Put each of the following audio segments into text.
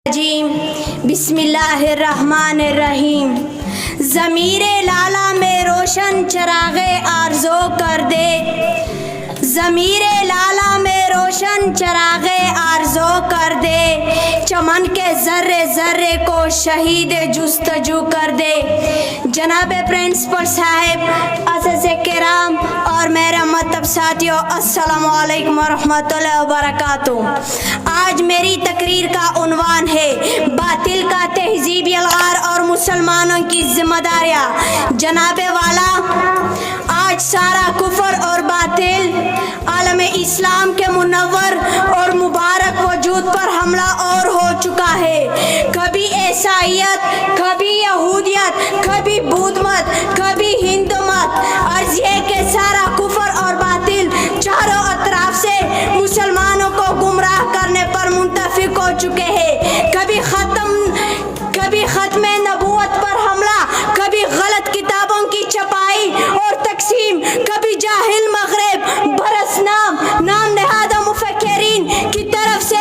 बिस्मिल्लाहिर्रहमानिर्रहीम। ज़मीरे लाला में रोशन चराग़े आरज़ो कर दे, ज़मीरे लाला में रोशन चराग़े आरज़ो कर दे, चमन के ज़र्रे ज़र्रे को शहीद जुस्तजू कर दे। जनाब प्रिंसिपल साहब, अज़ीज़े किराम और मेरा मतलब साथियों, अस्सलामु अलैकुम वरहमतुल्लाहि वबरकातुहू। आज मेरी तकरीर का उन्वान है बातिल का तहज़ीबी अलगार और मुसलमानों की जिम्मेदारियाँ। जनाब वाला, आज सारा कुफर और बातिल आलम इस्लाम के मुनव्वर और मुबारक वजूद पर हमला और हो चुका है। कभी ईसाईयत, कभी यहूदियत, कभी बौद्ध मत, कभी हिंदू मत, अर्ज़ है कि सारा कुफर और बातिल चारों अतराफ से मुसलमानों को गुमराह करने पर मुंतफिक हो चुके हैं। कभी ख़त्म नबूवत पर हमला, कभी गलत किताबों की छपाई और तकसीम, कभी जाहिल मग़रिब बरस नाम नहादा मुफक्किरीन की तरफ से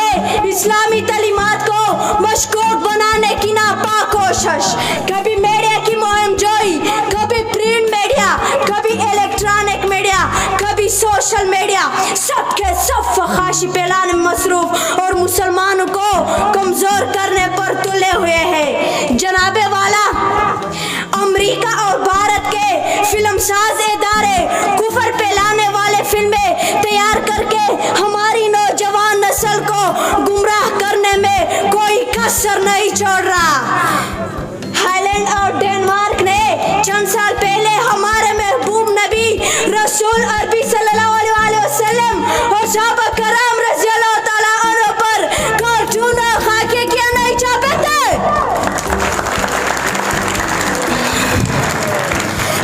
इस्लामी तालीमात को मशकूक बनाने की नापाक कोशिश, कभी मीडिया की मुहिम जोई, कभी प्रिंट मीडिया, कभी इलेक्ट्रॉनिक मीडिया, कभी सोशल मीडिया, सबके सब फहाशी फैलाने में मसरूफ और मुसलमानों को कमज़ोर करने पर तुले हुए हैं। जनाबे वाला, अमेरिका और भारत के फिल्मसाज इदारे कुफर फैलाने वाले फिल्में तैयार करके हमारी नौजवान नस्ल को गुमराह करने में कोई कसर नहीं छोड़ रहा। थाईलैंड और डेनमार्क ने चंद साल पहले हमारे महबूब नबी रसूल अरबी सल्लल्लाहु अलैहि वसल्लम और सहाबा कराम रज़ियल्लाहु ताला अन्हुम पर कार्टून और खाके क्या नहीं छापे थे,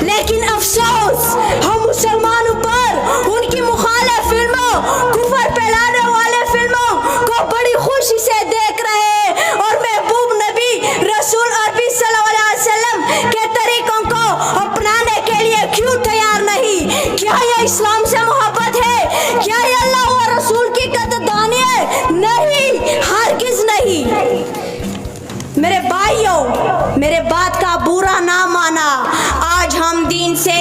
लेकिन अफसोस हम मुसलमानों पर उनकी मुखालिफ फिल्मों, कुफर फैलाने वाले फिल्मों को बड़ी खुशी से देख रहे हैं और महबूब नबी रसूल अरबी सल्लल्लाहु अलैहि वसल्लम के तरीकों को अपनाने के लिए क्यों तैयार नहीं? क्या यह इस्लाम से मोहब्बत है? क्या यह अल्लाह और रसूल की कदरदानी है? नहीं, हरगिज़ नहीं। मेरे भाइयों, मेरे बात का बुरा ना माना। आज हम दीन से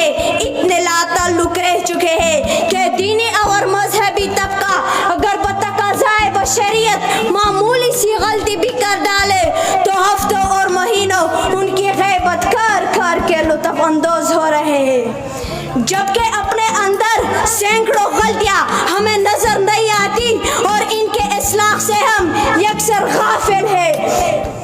इतने लाताल्लुक़ रह चुके हैं कि दीनी और मजहबी तबका अगर बतक़ाज़ाए बशरियत मामूली सी गलती भी कर डाले तो हफ्तों और महीनों उनकी ग़ैबत कर कर के लुत्फ़ अंदोज़ हो रहे हैं, जबकि अपने अंदर सैकड़ों गलतियाँ हमें नजर नहीं आती और इनके इस्लाह से हम यकसर गाफिल हैं।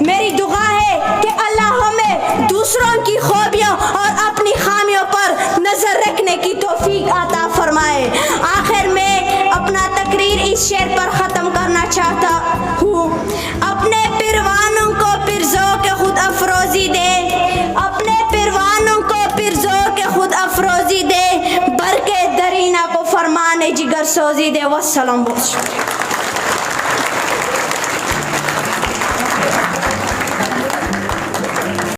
मेरी दुआ है कि अल्लाह हमें दूसरों की खूबियों और अपनी खामियों पर नजर रखने की तौफीक अता फरमाए। आखिर में अपना तकरीर इस शेर पर ख़त्म करना चाहता हूँ। अपने परवानों को फिर ज़ौक़ खुद अफरोज़ी दे, अपने परवानों को फिर ज़ौक़ खुद अफरोज़ी दे, बरके दरीना को फरमाने जिगर सोज़ी दे। वस्सलाम।